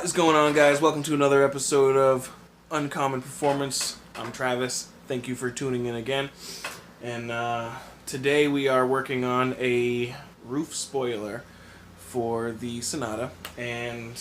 What is going on, guys? Welcome to another episode of Uncommon Performance. I'm Travis. Thank you for tuning in again. And today we are working on a roof spoiler for the Sonata. And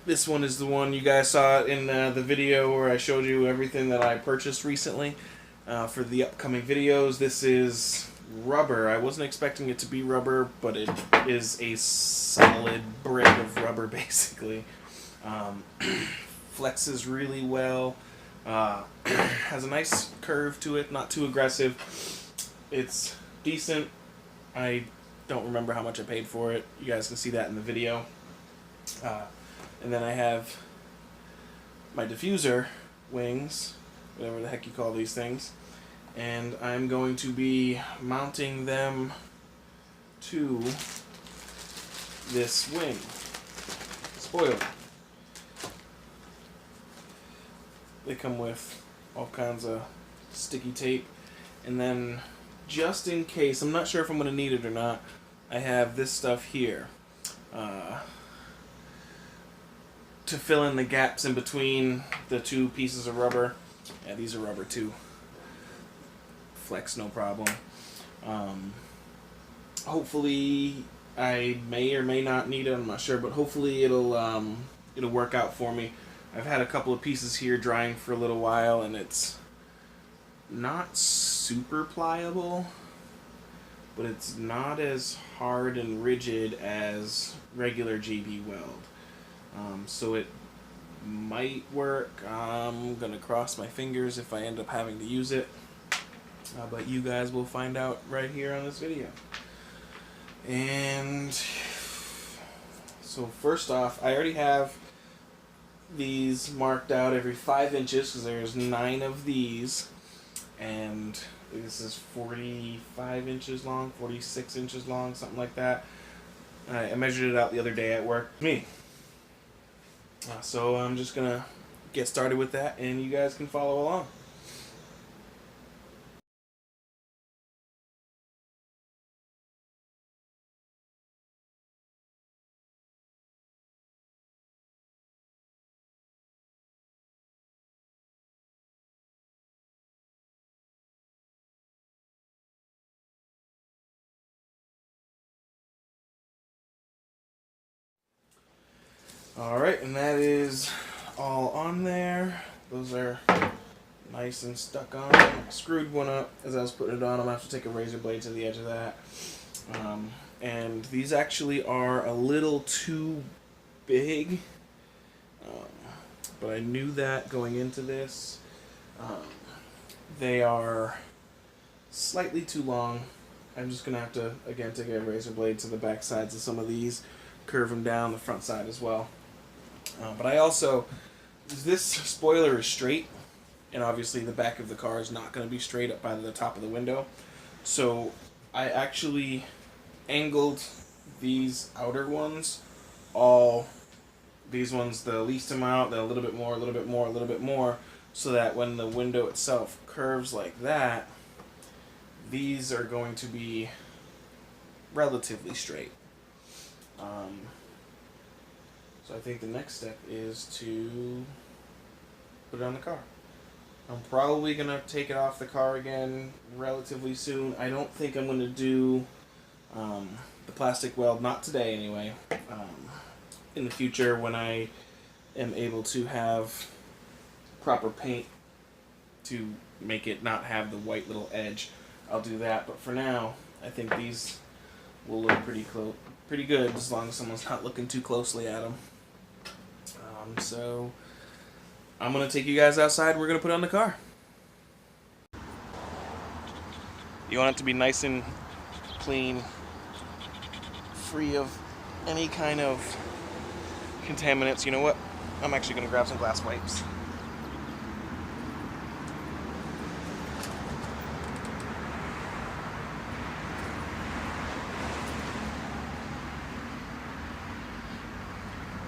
this one is the one you guys saw in the video where I showed you everything that I purchased recently for the upcoming videos. This is rubber. I wasn't expecting it to be rubber, but it is a solid brick of rubber, basically. Flexes really well. Has a nice curve to it, not too aggressive. It's decent. I don't remember how much I paid for it. You guys can see that in the video. And then I have my diffuser wings, whatever the heck you call these things. And I'm going to be mounting them to this wing spoiler. They come with all kinds of sticky tape. And then, just in case, I'm not sure if I'm going to need it or not, I have this stuff here to fill in the gaps in between the two pieces of rubber. Yeah, these are rubber too. Flex no problem. Hopefully I may or may not need it, I'm not sure, but hopefully it'll work out for me. I've had a couple of pieces here drying for a little while and it's not super pliable, but it's not as hard and rigid as regular JB Weld. So it might work. I'm gonna cross my fingers if I end up having to use it. But you guys will find out right here on this video. And so first off, I already have these marked out every 5 inches because there's 9 of these. And this is 45 inches long, 46 inches long, something like that. I measured it out the other day at work. So I'm just going to get started with that and you guys can follow along. Alright, and that is all on there. Those are nice and stuck on. I screwed one up as I was putting it on. I'm going to have to take a razor blade to the edge of that. And these actually are a little too big. But I knew that going into this. They are slightly too long. I'm just going to have to, again, take a razor blade to the back sides of some of these. Curve them down the front side as well. But I also, this spoiler is straight, and obviously the back of the car is not going to be straight up by the top of the window. So I actually angled these outer ones, these ones the least amount, then a little bit more, a little bit more, a little bit more, so that when the window itself curves like that, these are going to be relatively straight. So I think the next step is to put it on the car. I'm probably going to take it off the car again relatively soon. I don't think I'm going to do the plastic weld, not today anyway. In the future when I am able to have proper paint to make it not have the white little edge, I'll do that. But for now, I think these will look pretty good as long as someone's not looking too closely at them. So I'm going to take you guys outside and we're going to put it on the car. You want it to be nice and clean, free of any kind of contaminants. You know what? I'm actually going to grab some glass wipes.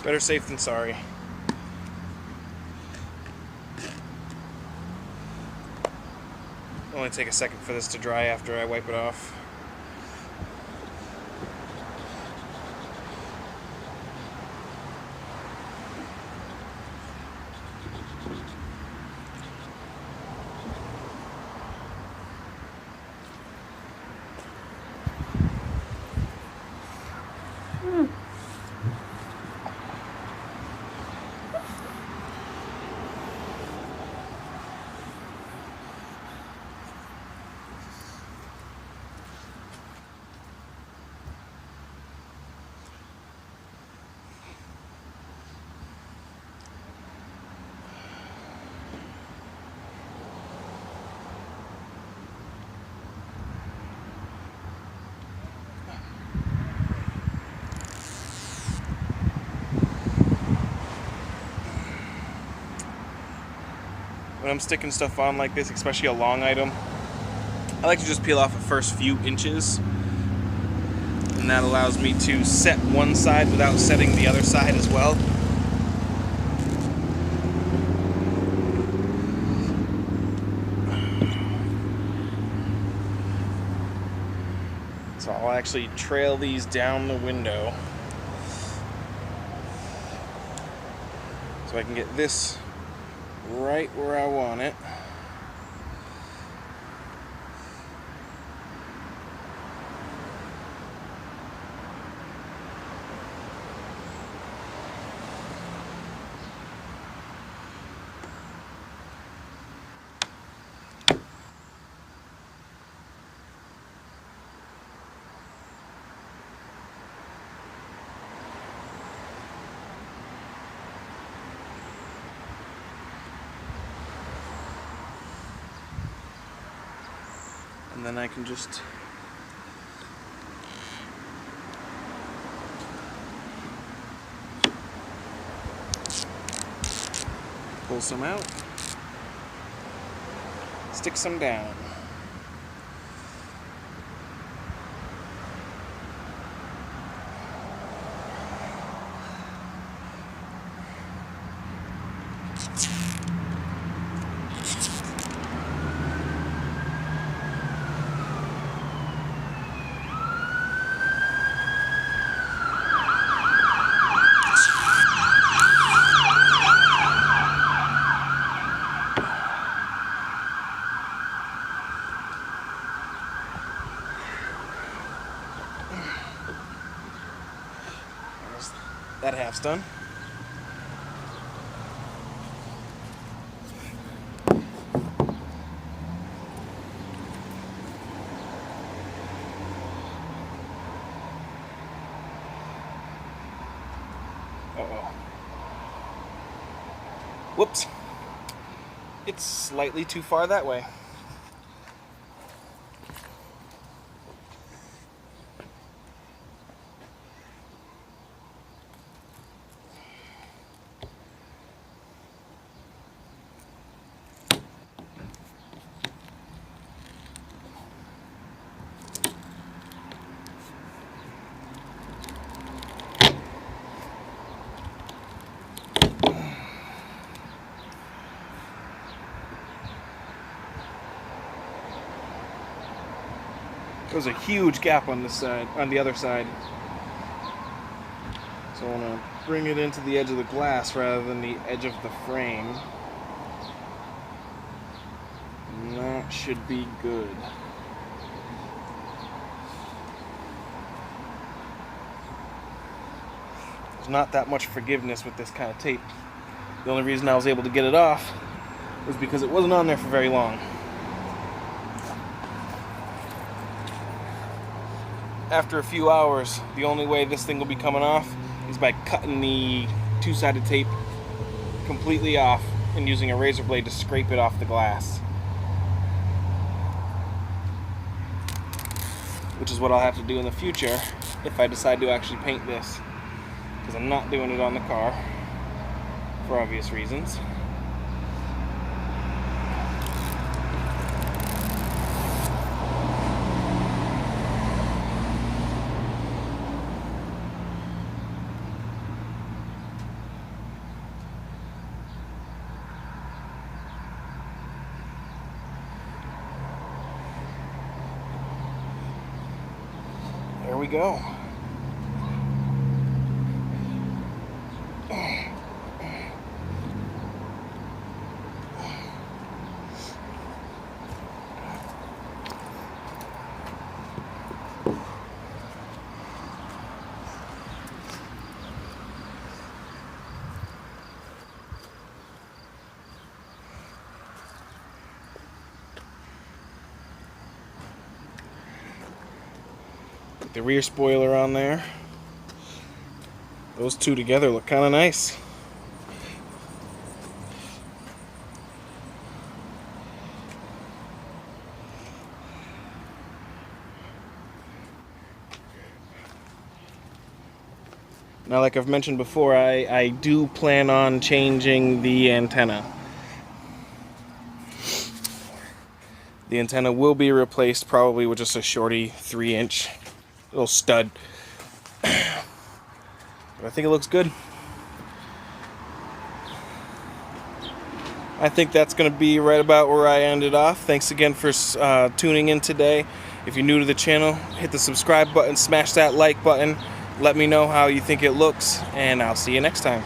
Better safe than sorry. It'll only take a second for this to dry after I wipe it off. when I'm sticking stuff on like this, especially a long item, I like to just peel off the first few inches, and that allows me to set one side without setting the other side as well. So I'll actually trail these down the window so I can get this right where I want it. And then I can just pull some out, stick some down. That half's done. Uh-oh. Whoops. It's slightly too far that way. There's a huge gap on this side, on the other side. So I want to bring it into the edge of the glass rather than the edge of the frame. And that should be good. There's not that much forgiveness with this kind of tape. The only reason I was able to get it off was because it wasn't on there for very long. After a few hours, the only way this thing will be coming off is by cutting the two-sided tape completely off and using a razor blade to scrape it off the glass. Which is what I'll have to do in the future if I decide to actually paint this. Because I'm not doing it on the car, for obvious reasons. There we go. The rear spoiler on there. Those two together look kind of nice. Now, like I've mentioned before, I do plan on changing the antenna. The antenna will be replaced probably with just a shorty 3-inch little stud. But I think it looks good. I think that's going to be right about where I ended off. Thanks again for tuning in today. If you're new to the channel, hit the subscribe button, smash that like button. Let me know how you think it looks, and I'll see you next time.